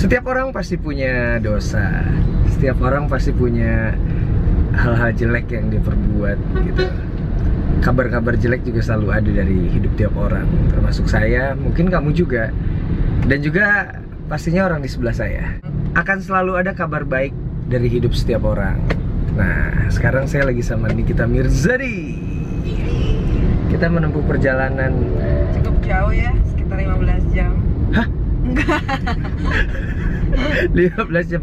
Setiap orang pasti punya dosa. Setiap orang pasti punya hal-hal jelek yang dia perbuat gitu. Kabar-kabar jelek juga selalu ada dari hidup tiap orang, termasuk saya, mungkin kamu juga. Dan juga pastinya orang di sebelah saya. Akan selalu ada kabar baik dari hidup setiap orang. Nah, sekarang saya lagi sama Nikita Mirzani. Kita menempuh perjalanan cukup jauh ya, sekitar 15 jam. Hah? Enggak. 15 jam.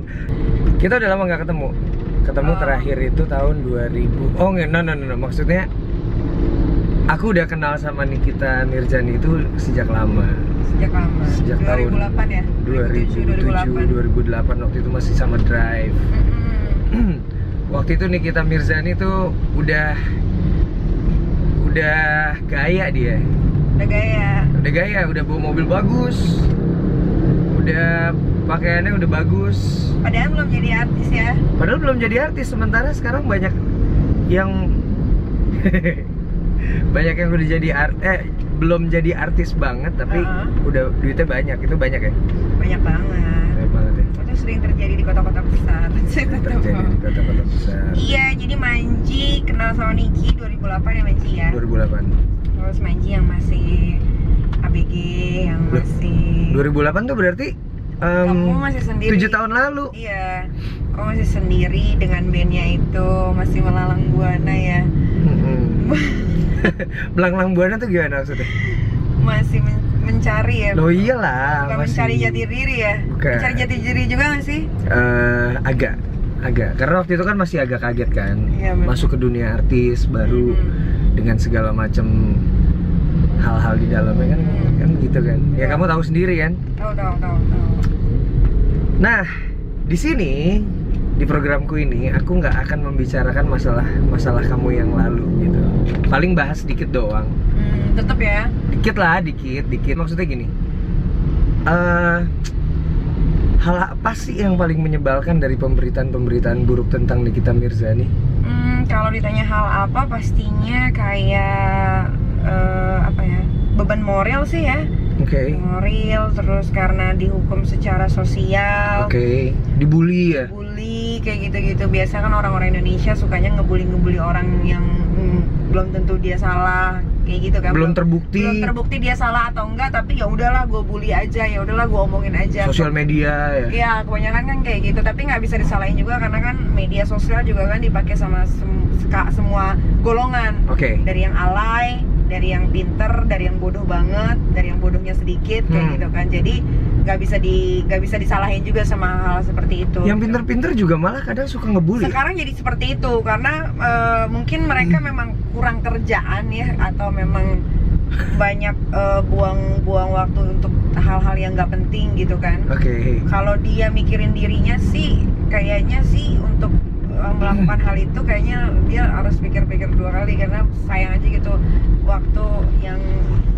Kita udah lama nggak ketemu. Ketemu terakhir itu tahun 2000. Oh enggak, no. Maksudnya aku udah kenal sama Nikita Mirzani itu sejak lama. Sejak 2008 tahun ya? 2008 waktu itu masih sama Drive. Waktu itu Nikita Mirzani tuh udah gaya dia. Udah gaya, udah bawa mobil bagus. Udah pakaiannya udah bagus. Padahal belum jadi artis ya. Padahal belum jadi artis, sementara sekarang banyak yang banyak yang udah jadi belum jadi artis banget tapi udah duitnya banyak. Itu banyak ya? Banyak banget. Banyak banget ya. Itu sering terjadi di kota-kota besar. Terjadi di kota-kota besar. Iya, jadi Manji kenal sama Niki 2008 ya Manji ya. 2008. Terus Manji yang masih ABG, yang masih 2008 tuh berarti kamu masih sendiri. 7 tahun lalu. Iya, kamu masih sendiri dengan bandnya itu, masih melalang buana ya. Melanglang buana tuh gimana maksudnya? Masih mencari ya. Loh iyalah. Bukan masih mencari jati diri ya. Bukan. Mencari jati diri juga nggak sih? Agak. Karena waktu itu kan masih agak kaget kan. Iya, masuk ke dunia artis baru dengan segala macam hal-hal di dalamnya kan gitu kan. Ya kamu tahu sendiri kan? Tahu. Nah, di sini di programku ini aku nggak akan membicarakan masalah kamu yang lalu gitu. Paling bahas dikit doang. Tetep ya. Dikit lah, dikit. Maksudnya gini. Hal apa sih yang paling menyebalkan dari pemberitaan buruk tentang Nikita Mirzani? Kalau ditanya hal apa, pastinya kayak apa ya? Beban moral sih ya. Oke. Moral, terus karena dihukum secara sosial. Oke. Dibully ya? Bully kayak gitu-gitu. Biasa kan orang-orang Indonesia sukanya ngebully orang yang belum tentu dia salah, kayak gitu kan. Belum terbukti dia salah atau enggak, tapi ya udahlah gue bully aja, ya udahlah gue omongin aja. Sosial media ya. Iya, kebanyakan kan kayak gitu, tapi nggak bisa disalahin juga karena kan media sosial juga kan dipakai sama semua golongan. Oke. Dari yang alay, dari yang pinter, dari yang bodoh banget, dari yang bodohnya sedikit kayak gitu kan. Jadi nggak bisa disalahin juga sama hal seperti itu. Yang pinter-pinter juga malah kadang suka ngebully. Sekarang jadi seperti itu karena mungkin mereka memang kurang kerjaan ya, atau memang banyak buang waktu untuk hal-hal yang nggak penting gitu kan. Oke. Kalau dia mikirin dirinya sih, kayaknya sih untuk melakukan hal itu kayaknya dia harus pikir-pikir 2 kali, karena sayang aja gitu waktu yang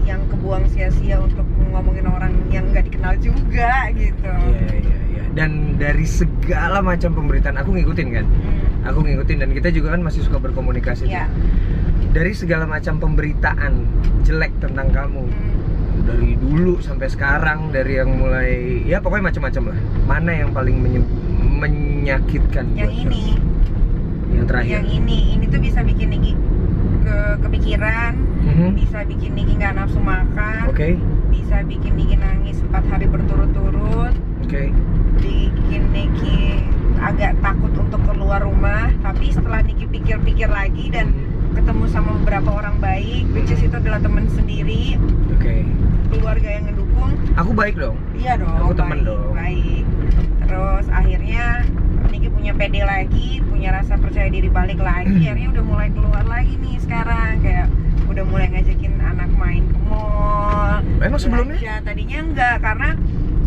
kebuang sia-sia untuk ngomongin orang yang nggak dikenal juga gitu. Iya. Dan dari segala macam pemberitaan aku ngikutin kan. Aku ngikutin dan kita juga kan masih suka berkomunikasi. Iya. Dari segala macam pemberitaan jelek tentang kamu. Dari dulu sampai sekarang, dari yang mulai ya pokoknya macam-macam lah. Mana yang paling menyakitkan? Yang ini. Yang terakhir. Yang ini tuh bisa bikin Niki kepikiran, bisa bikin Niki nggak nafsu makan. Oke. Bisa bikin Niki nangis 4 hari berturut-turut. Oke. Bikin Niki agak takut untuk keluar rumah. Tapi setelah Niki pikir-pikir lagi dan ketemu sama beberapa orang baik, which is itu adalah teman sendiri. Oke. Keluarga yang ngedukung. Aku baik dong. Iya dong. Aku temen baik, dong. Baik. Terus akhirnya Niki punya pede lagi, punya rasa percaya diri balik lagi. Akhirnya udah mulai keluar lagi nih sekarang, kayak udah mulai ngajakin anak main ke mall. Emang sebelumnya? Belanja. Tadinya enggak, karena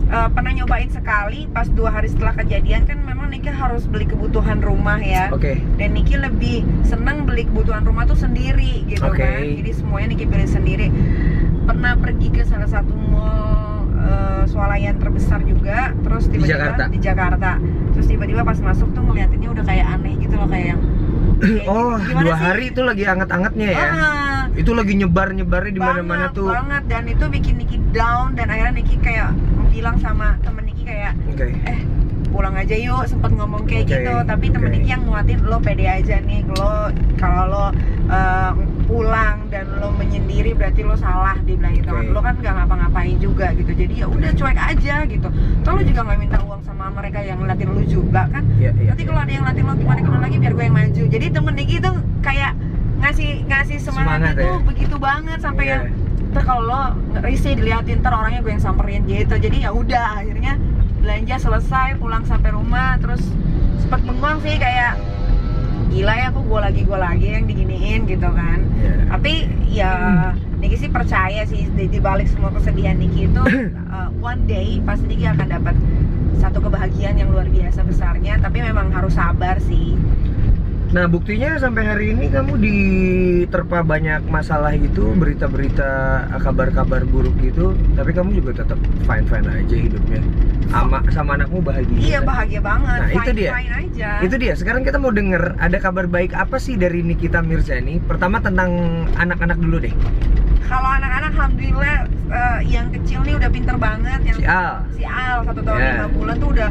pernah nyobain sekali pas 2 hari setelah kejadian kan memang Niki harus beli kebutuhan rumah ya. Oke. Dan Niki lebih seneng beli kebutuhan rumah tuh sendiri gitu kan. Jadi semuanya Niki beli sendiri. Pernah pergi ke salah satu mall swalayan terbesar juga, terus tiba-tiba di Jakarta. Terus tiba-tiba pas masuk tuh ngeliatinnya udah kayak aneh gitu loh, kayak yang oh, 2 hari itu lagi anget-angetnya ya. Itu lagi nyebar-nyebarnya di mana-mana tuh. Banget, dan itu bikin Niki down, dan akhirnya Niki kayak bilang sama temen Niki kayak Oke. pulang aja yuk, sempet ngomong kayak Oke, gitu, tapi temen oke. Niki yang nguatin, lo pede aja nih, lo kalau lo pulang dan lo menyendiri berarti lo salah, dia bilang gitu kan. Oke. Lo kan nggak ngapa-ngapain juga gitu, jadi ya udah cuek aja gitu. Toh lo juga nggak minta uang sama mereka yang ngeliatin lo juga kan. Iya, iya. Nanti kalau ada yang ngeliatin lo gimana lagi biar gue yang maju. Jadi temen Niki itu kayak ngasih semangat itu ya? begitu banget sampai Iya. yang ntar kalau lo risih diliatin, ntar orangnya gue yang samperin gitu. Jadi ya udah, akhirnya belanja selesai, pulang sampai rumah, terus sempet bengong sih kayak gila ya, aku gue lagi yang diginiin gitu kan. Iya. Tapi ya Niki sih percaya sih di balik semua kesedihan Niki itu one day pasti Niki akan dapat satu kebahagiaan yang luar biasa besarnya. Tapi memang harus sabar sih. Nah, buktinya sampai hari ini kamu diterpa banyak masalah gitu, berita-berita, kabar-kabar buruk gitu, tapi kamu juga tetap fine-fine aja hidupnya. Sama anakmu bahagia. Iya, bahagia banget. Nah, itu dia. Fine aja. Itu dia. Sekarang kita mau denger ada kabar baik apa sih dari Nikita Mirzani. Pertama tentang anak-anak dulu deh. Kalau anak-anak alhamdulillah yang kecil nih udah pinter banget, yang Si Al 1 tahun Ya. 5 bulan tuh udah,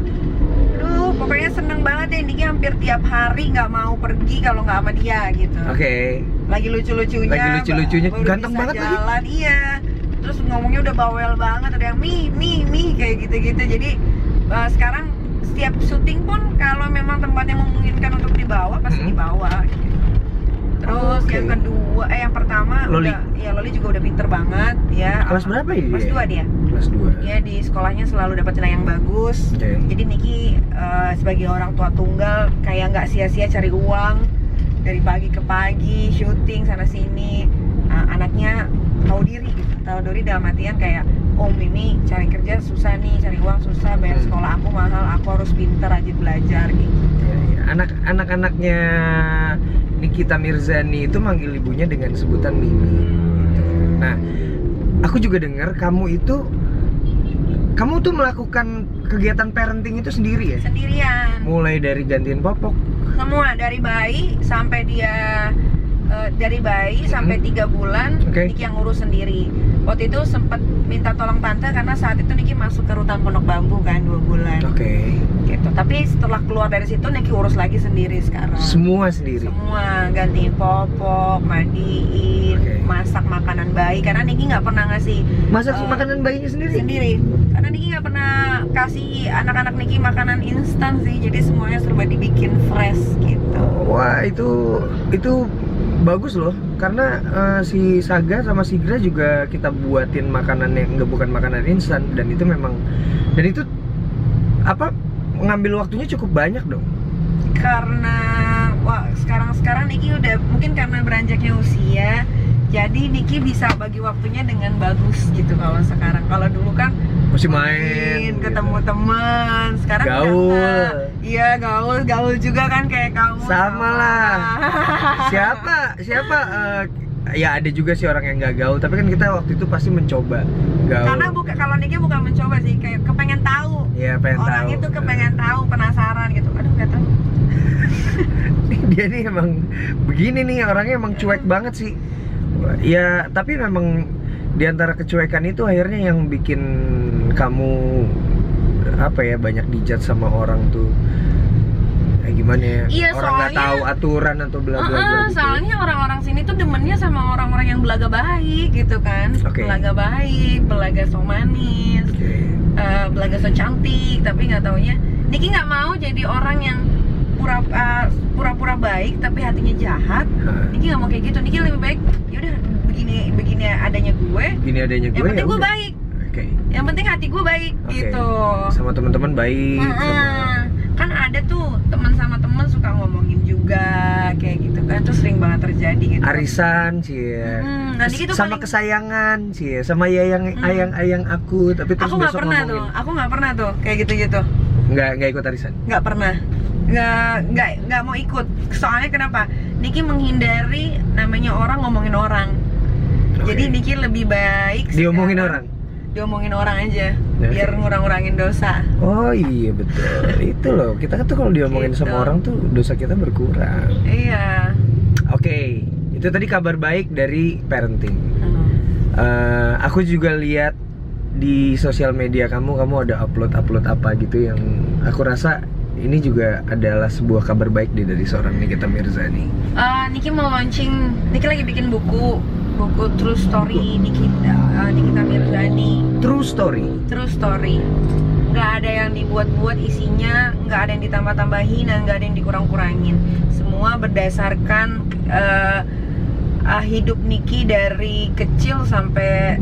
aduh pokoknya seneng banget deh. Niki hampir tiap hari nggak mau pergi kalau nggak sama dia gitu. Oke. Lagi lucu-lucunya, Baru ganteng bisa banget jalan, iya. Terus ngomongnya udah bawel banget, ada yang mi kayak gitu-gitu. Jadi sekarang setiap syuting pun kalau memang tempatnya memungkinkan untuk dibawa pasti dibawa gitu. Terus Oke. yang kedua, yang pertama Loli. Loli juga udah pinter banget ya. Kelas berapa ya Kelas dia? 2 dia. Kelas 2. Ya di sekolahnya selalu dapat nilai yang bagus. Oke. Jadi Niki sebagai orang tua tunggal kayak nggak sia-sia cari uang dari pagi ke pagi, syuting sana sini. Anaknya tahu diri gitu. Tahu diri dalam artian kayak, Om ini cari kerja susah nih, cari uang susah, bayar sekolah aku mahal, aku harus pinter rajin belajar gitu. Ya. Anak-anaknya Nikita Mirzani itu manggil ibunya dengan sebutan Mimi gitu. Nah, aku juga dengar kamu tuh melakukan kegiatan parenting itu sendiri ya? Sendirian. Mulai dari gantiin popok. Semua dari bayi sampai dia sampai 3 bulan Oke. Niki yang ngurus sendiri. Waktu itu sempat minta tolong tante karena saat itu Niki masuk ke rutan Pondok Bambu kan 2 bulan. Oke. Gitu. Tapi setelah keluar dari situ Niki urus lagi sendiri sekarang. Semua sendiri. Semua, gantiin popok, mandiin, Oke. masak makanan bayi karena Niki nggak pernah ngasih Masak makanan bayinya sendiri? Karena Niki nggak pernah kasih anak-anak Niki makanan instan sih, jadi semuanya serba dibikin fresh gitu. Wah, itu bagus loh, karena si Saga sama Sigra juga kita buatin makanan yang bukan makanan instan, dan itu ngambil waktunya cukup banyak dong. Karena sekarang Niki udah mungkin karena beranjaknya usia, jadi Niki bisa bagi waktunya dengan bagus gitu. Kalau sekarang, kalau dulu kan Masih main ketemu gitu. teman, sekarang udah Gaul. enggak. Iya, gaul juga kan kayak kamu. Sama lah. Siapa ya ada juga sih orang yang nggak gaul, tapi kan kita waktu itu pasti mencoba gaul. Karena kalau Niki bukan mencoba sih, kayak kepengen tahu. Iya, pengen tahu. Orangnya tuh kepengen tahu, penasaran gitu. Aduh, nggak tahu. Dia nih emang begini nih, orangnya emang cuek banget sih. Ya, tapi memang diantara kecuekan itu akhirnya yang bikin kamu banyak dijat sama orang tuh. Kayak gimana ya? Iya, orang nggak soalnya- tahu aturan atau bla bla bla gitu. Soalnya orang-orang sini tuh demennya sama orang-orang yang belaga baik gitu kan. Oke. Belaga baik, belaga so manis, Oke. belaga so cantik, tapi nggak taunya Niki nggak mau jadi orang yang pura-pura baik tapi hatinya jahat. Hah. Niki nggak mau kayak gitu. Niki lebih baik yaudah begini adanya gue. Gini adanya gue. Yang penting ya gue udah. baik. Oke. Yang penting hati gue baik Oke. gitu. Sama teman-teman baik. Kan ada tuh teman sama teman suka ngomongin juga kayak gitu kan, tuh sering banget terjadi gitu. Arisan sih ya. Nanti itu Sama paling- kesayangan sih ya. Sama ayang aku, tapi terus aku nggak besok pernah ngomongin. tuh, aku nggak pernah tuh kayak gitu-gitu, Nggak ikut arisan. nggak pernah, nggak mau ikut. Soalnya kenapa? Niki menghindari namanya orang ngomongin orang. Oke. Jadi Niki lebih baik Diomongin sekarang orang. diomongin orang aja, Oke. biar ngurang-ngurangin dosa. Oh iya betul. Itu loh, kita tuh kalau diomongin Gitu. sama orang tuh dosa kita berkurang. Iya. Oke, itu tadi kabar baik dari parenting. Aku juga lihat di sosial media kamu ada upload apa gitu yang aku rasa ini juga adalah sebuah kabar baik dari seorang Nikita Mirzani. Niki mau launching, Niki lagi bikin buku True Story Nikita Mirzani. True Story. Nggak ada yang dibuat-buat isinya, nggak ada yang ditambah-tambahin dan nggak ada yang dikurang-kurangin. Semua berdasarkan hidup Niki dari kecil sampai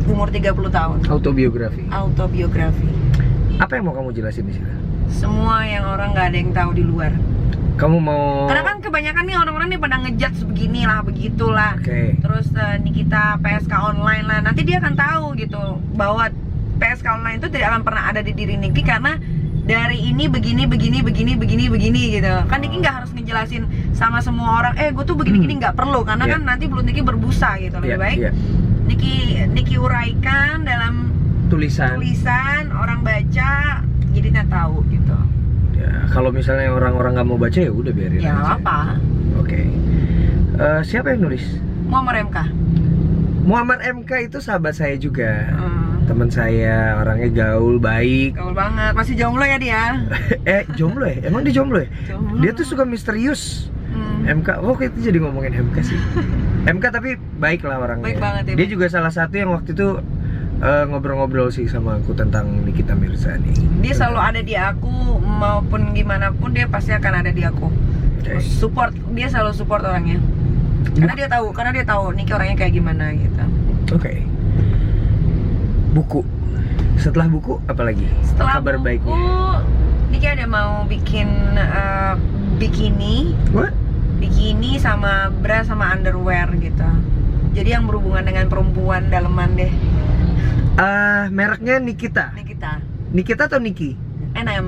umur 30 tahun. Autobiografi. Apa yang mau kamu jelasin di sini? Semua yang orang nggak ada yang tahu di luar. Kamu mau? Karena kan kebanyakan nih orang-orang nih pada ngejudge beginilah, begitulah. Terus Nikita PSK online lah. Nanti dia akan tahu gitu bahwa PSK online itu tidak akan pernah ada di diri Niki karena dari ini begini gitu. Kan Niki nggak harus ngejelasin sama semua orang. Gue tuh begini nggak perlu karena kan nanti mulut Niki berbusa gitu. Lebih baik Niki uraikan dalam tulisan orang baca, jadi nggak tahu gitu. Ya, kalau misalnya orang-orang nggak mau baca ya udah biarin ya, aja. Apa? Oke. Siapa yang nulis? Muammar MK itu sahabat saya juga. Teman saya, orangnya gaul, baik. Gaul banget. Masih jomblo ya dia? Jomblo ya? Emang dia jomblo ya? Jomblo. Dia tuh suka misterius. MK, kita jadi ngomongin MK sih. MK tapi baik lah orangnya. Baik banget ya. Dia juga salah satu yang waktu itu ngobrol-ngobrol sih sama aku tentang Nikita Mirzani. Dia selalu ada di aku, maupun gimana pun dia pasti akan ada di aku. Support, dia selalu support orangnya. Karena dia tahu Niki orangnya kayak gimana gitu. Oke. Buku. Setelah buku apa lagi? Setelah kabar buku, baiknya. Niki ada mau bikin bikini. What? Bikini sama bra sama underwear gitu. Jadi yang berhubungan dengan perempuan daleman deh. Mereknya Nikita. Nikita atau Niki? NM.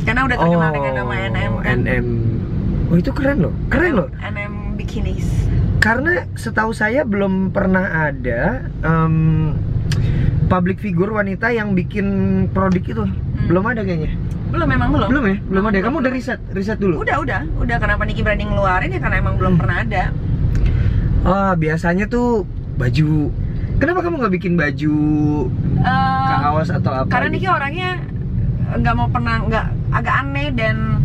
Karena udah terkenal dengan nama NM kan. NM. Oh, itu keren loh. NM Bikinis. Karena setahu saya belum pernah ada public figure wanita yang bikin produk itu. Belum ada kayaknya. Belum ya? Belum ada. Kamu udah riset dulu? Udah. Kenapa Niki berani ngeluarin ya karena emang belum pernah ada. Biasanya tuh baju. Kenapa kamu nggak bikin baju kaos atau apa? Karena Niki orangnya nggak agak aneh dan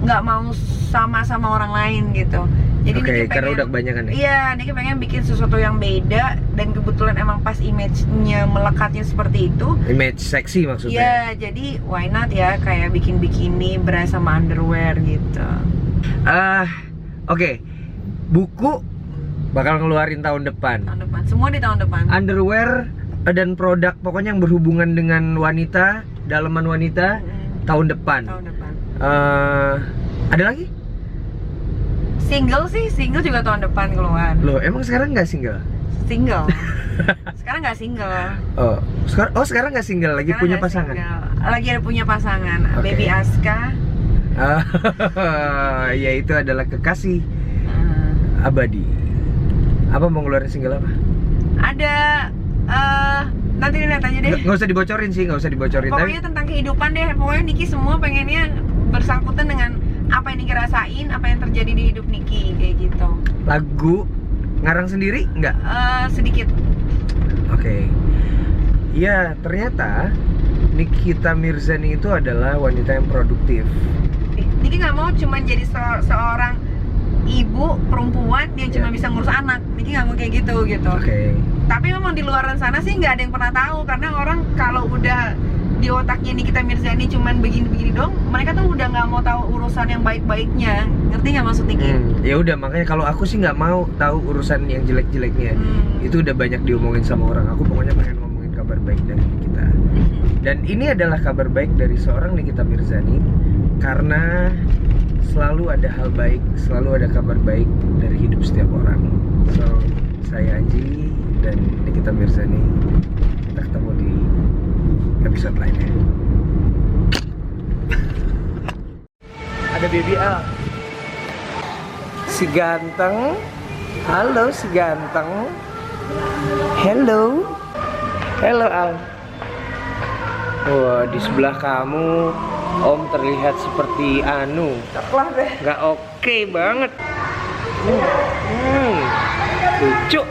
nggak mau sama orang lain gitu. Jadi Niki pengen, karena udah kebanyakan ya? Iya, Niki pengen bikin sesuatu yang beda dan kebetulan emang pas image-nya melekatnya seperti itu. Image seksi maksudnya? Iya, jadi why not ya kayak bikin bikini bra sama underwear gitu. Oke. Buku bakal ngeluarin tahun depan. Semua di tahun depan. Underwear dan produk pokoknya yang berhubungan dengan wanita, daleman wanita tahun depan. Ada lagi? Single juga tahun depan keluar. Loh, emang sekarang nggak single? Sekarang nggak single. Sekarang nggak single, lagi sekarang punya pasangan. Lagi ada punya pasangan, Baby Aska. Ya itu adalah kekasih abadi. Apa mau ngeluarin single apa? Ada nanti lihat aja deh. Nggak usah dibocorin sih, Pokoknya tentang kehidupan deh. Pokoknya Niki semua pengennya bersangkutan dengan apa yang Niki rasain, apa yang terjadi di hidup Niki kayak gitu. Lagu ngarang sendiri nggak? Sedikit. Oke. Ya ternyata Nikita Mirzani itu adalah wanita yang produktif. Niki nggak mau cuma jadi seorang ibu perempuan yang cuma bisa ngurus anak. Niki nggak mau kayak gitu. Tapi memang di luar sana sih nggak ada yang pernah tahu karena orang kalau udah di otaknya Nikita Mirzani cuman begini-begini dong, mereka tuh udah nggak mau tahu urusan yang baik-baiknya. Ngerti nggak maksud Niki? Ya udah, makanya kalau aku sih nggak mau tahu urusan yang jelek-jeleknya. Itu udah banyak diomongin sama orang. Aku pokoknya pengen ngomongin kabar baik dari Nikita. Dan ini adalah kabar baik dari seorang Nikita Mirzani karena selalu ada hal baik, selalu ada kabar baik dari hidup setiap orang. So, saya Anji dan Nikita Mirzani, kita ketemu di episode lainnya. Ada Baby Al, si ganteng. Halo si ganteng. Hello Al. Wah, di sebelah kamu Om terlihat seperti Anu. Coklat deh. Nggak oke banget. Lucu.